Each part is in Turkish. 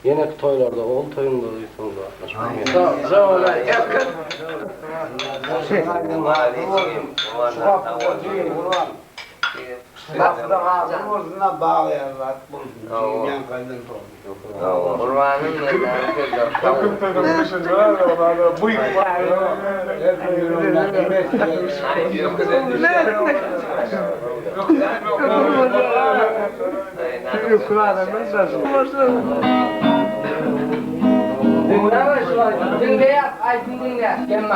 Yenek toylarda, oğul toyunda uysun da. Sağ ol. Yakın. Lafda ağzım uzuna bağlayarlar. Yan kaydın toğlu. Kurbanın neden kırdım? Takım takılmışın var ya onlarda bıyık var. Dinle yap, ay dinle. Gelme.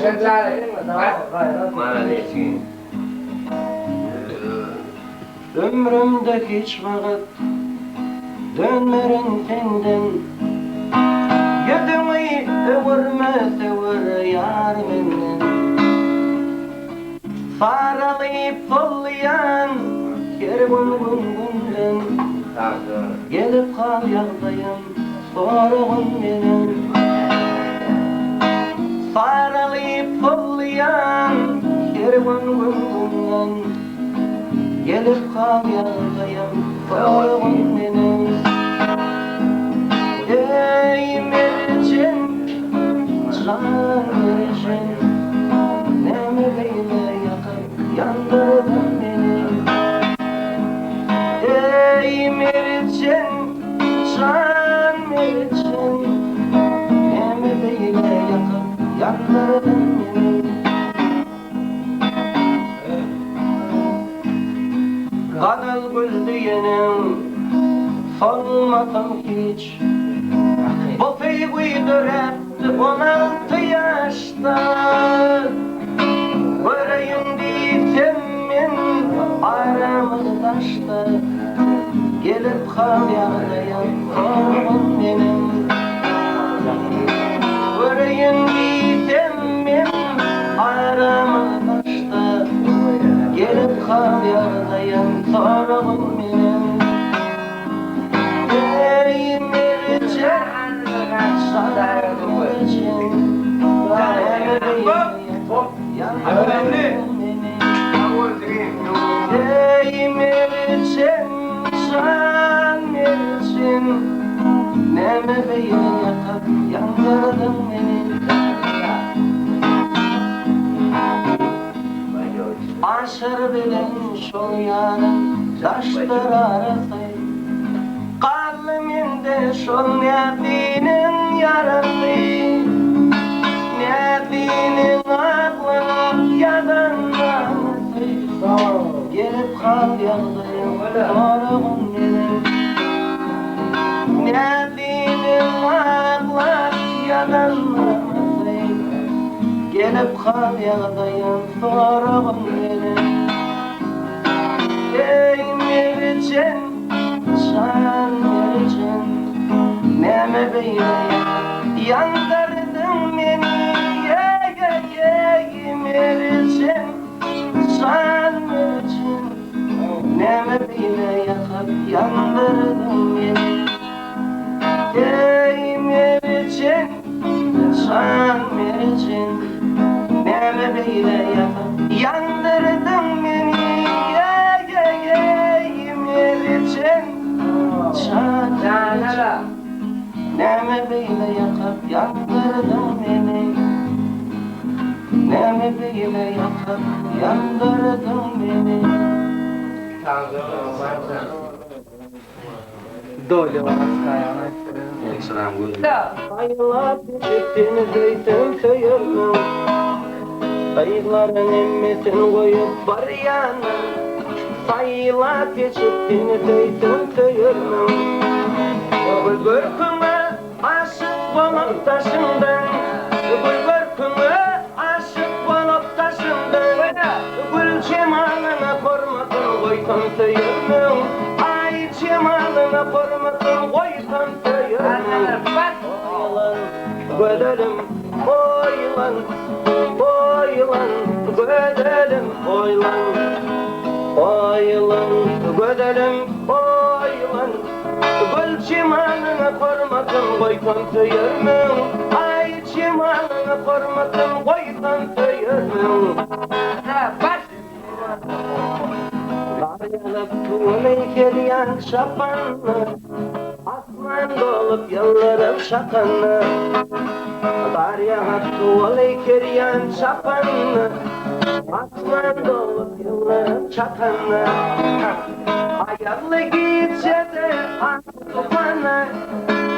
Sen çare. Ömrümde hiç vakit dönmerin senden. Yüzümü överme sever yar menden. Faralayıp follayan kervan günden. Gelip kal yağdayım sorğun benim. Faralayıp follayan kervan günden. Gelip kal yağdayım sorğun benim. Ey mercin, can mercin, neme beyle yakıp yandırdın beni. Ey mercin, can mercin, neme beyle yakıp yandırdın beni. Kanal gül diyenim, solmadım hiç. Bu feyguyu etti 16 yaşta. Göreyim diyeceğim min aramızdaşta. Gelip kal yağlayan korkun benim. Göreyim diyeceğim min aramızdaşta. Gelip kal yağlayan korkun benim. Ey mercan, can mercan, neme beyle yandırdın beni. Ey mercan, can mercan, neme beyle yakıp yandırdın beni. Aşır bilen şol yarın taşlar arası. Kalbimde şol niyetinin yarası. Niyetinin aklına yadanması. Gelip kal yağdayım sorğun benim. Niyetinin aklına yadanması. Gelip kal yağdayım sorğun benim. Ey mercan, can mercan, neme beyle yandırdın beni. Ey mercan, can mercan, neme beyle yakıp yandırdın beni. Ey mercan, can mercan, neme beyle yakıp yandırdın beni. Ey mercan, can mercan, neme beyle yakıp yandırdın beni. Neme beyle yakıp yandırdın beni. Doyle var. Aylar çektiğini zeytin söylemem. Ayların emmesin koyup var yana. Sayılar çektiğini zeytin söylemem. Gülgürküme aşık olup taşındım. Gülgürküme aşık olup taşındım. Gül cemalına kormasın koysam söylemem. Ay cemalına kormasın koysam söylemem. Gödelim oylan, oylan, gödelim oylan, oylan, gödelim oylan. Gül çimanına kormasın koysam söylemem. Ay çimanına kormasın koysam söylemem. Kar yanıp tuğlayı geriyen şapanlı. Aslan doğ dolup yıllarım şakanı Dar yağattı olay keryan çapanı Atman dolup yıllarım şakanı Hayatlı gitse de atıp bana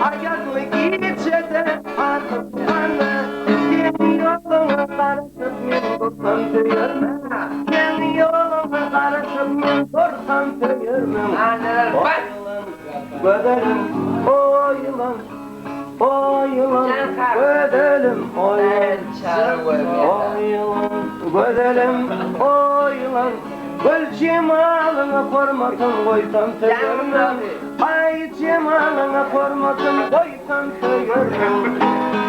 Hayatlı gitse de atıp bana Yeni yoluna karışıp min korkam tüyürmem Yeni yoluna karışıp min korkam tüyürmem Gödelim o yılan Gödelim o yılan Gödelim o yılan Gül cemalına formatın koysam tüyürmem Ay cemalına formatın koysam tüyürmem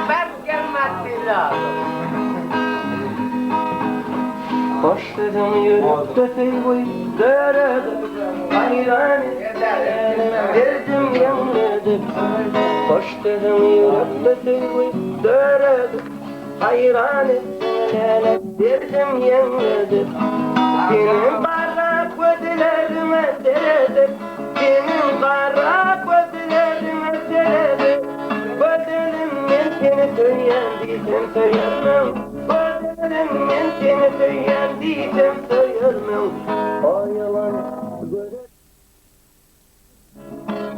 Ben gelmedi lazım. Hoş dedim yürüp teygoy derede Hayran derdim yanladı Hoş dedim yürüp teygoy derede Hayran derdim yanladı Benim kara gözlerime derede Benim kara gözlerime derede Gözlerim ben seni söyleyendiysem söylemem Gözlerim ben seni söyleyendiysem söylemem O yılan gözlerim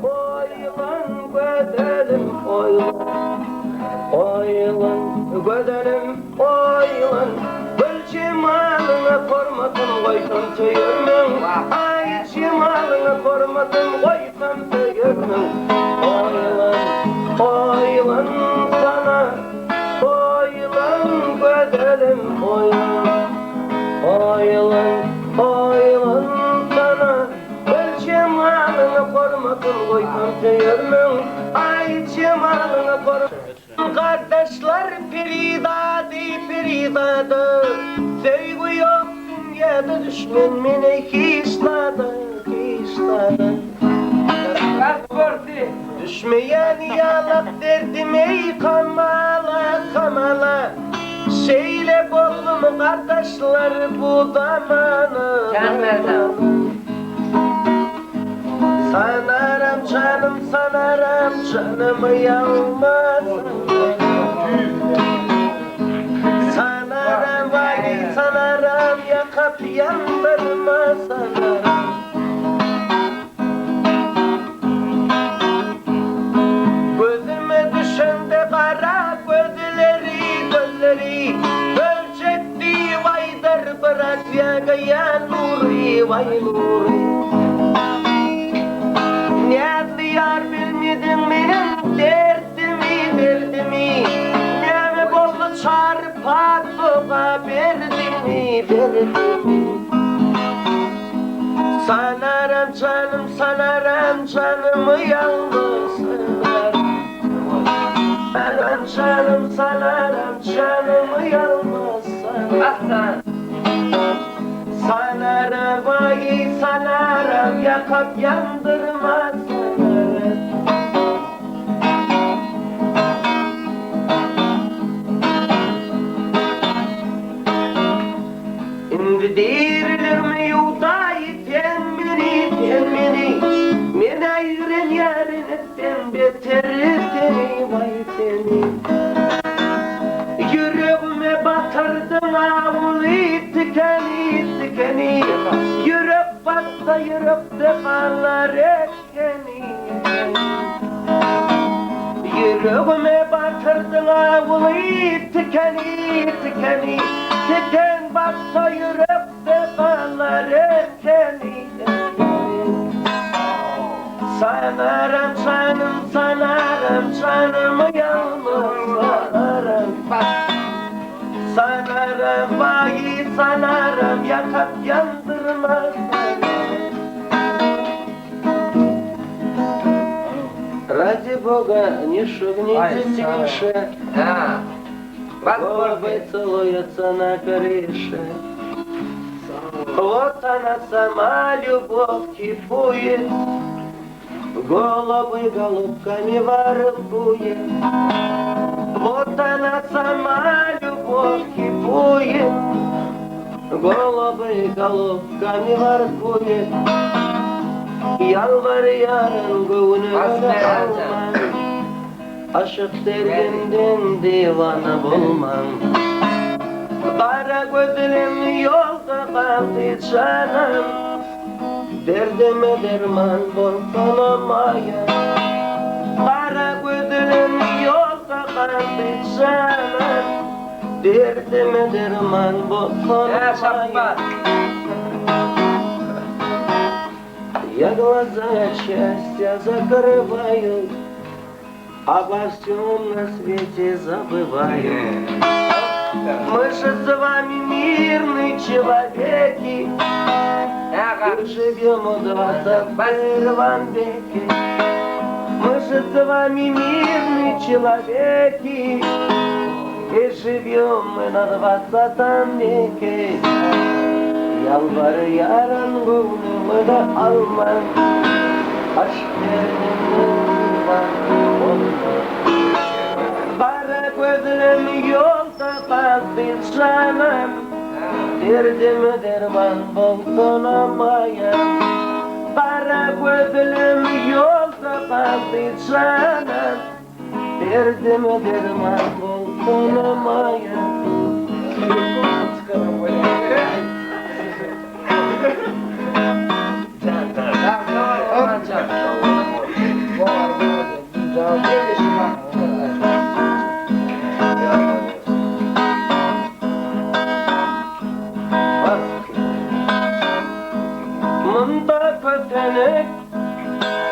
O yılan gözlerim O yılan O yılan gözlerim O yılan Gül cemalına formatın koysam söylemem Ay cemalına formatın koysam söylemem O yılan O yılan sana O yılan gödelim O yılan O yılan O yılan sana Gül cemalına formatın koysam söylemem Ay cemalına formatın Kardeşler peridadı Sevgi yok dünyada düşman mene hisladı Düşmeyen yalak derdim ey kamala Şeyle bollum kardeşler bu zamanı Sanarım canımı yanmaz Sanarım vay sanarım yakıp yandırma sanarım Gözüme düşen de kara gözleri Ölçekti vaydır bırak ya nuri vay nuri Niyazlı yar bilmedin benim derdimi Neme bollu çarpar soğa berdimi Sanarım canımı yalnız sanarım canımı yalnız Sanarım vay sanarım yakıp yandırma sanarım İndi dirilir mi yudayı tenmini Men ayren yarın etten beter seni vay seni Yüreğime batırdın avulu tikeni Yürek batsa yürekte kallar etkeni Yüreğime batırdın avulu tikeni Tiken batsa yürekte kallar etkeni Sanarım canımı yalnız Sanarım vay sanarım yakıp yandırma Ради Бога не шугните тише Голуби целуются на крыше Вот она сама любовь кипует Голубы голубками воркует Вот она сама любовь кипует Голубы голубками воркует Yalvar yarın gönlüne alma Aşık derdinden divana bulmam. Kara gözlerim yolda kaldı canım. Derdime derman bulsanamaya. Kara gözlerim yolda kaldı canım. Derdime derman bulsanamaya. Я глаза счастья закрываю, обо всем на свете забываю. Мы же с вами мирные человеки, и живем в 21 веке. Мы же с вами мирные человеки, и живем мы на 20 веке. Yalvar yaran gönlümü de alma, aşk derdimden var olma. Kara gözlerim yolda kaldı canım, derdime derman bulsanamaya. Kara gözlerim yolda kaldı canım, derdime derman bulsanamaya. Mında kötenek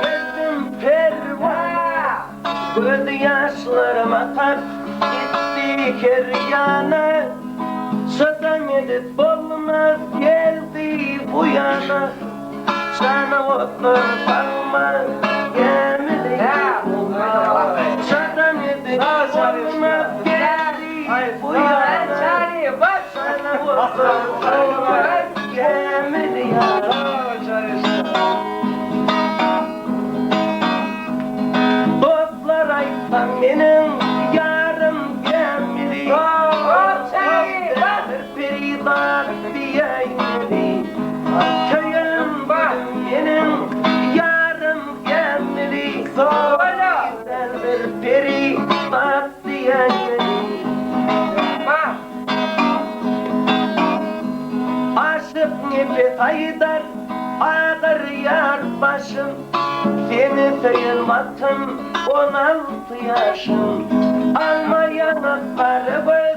gezdim pervane, göz yaşlarım akar gitti keryana. Şadan edip olmaz geldi bu yana, sana otur kalma gemide. Şadan edip olmaz geldi bu yana, sana otur kalma gemide. Dostlar aytsam benim yarım gemide. Peribat diyeydi, köyüm benim yarım gelmedi. Güzel bir peribat diyeydi. Aşık nefes aydar, ağır yar başım. Seni sayılmazsın 16 yaşım. Alma yanakları göz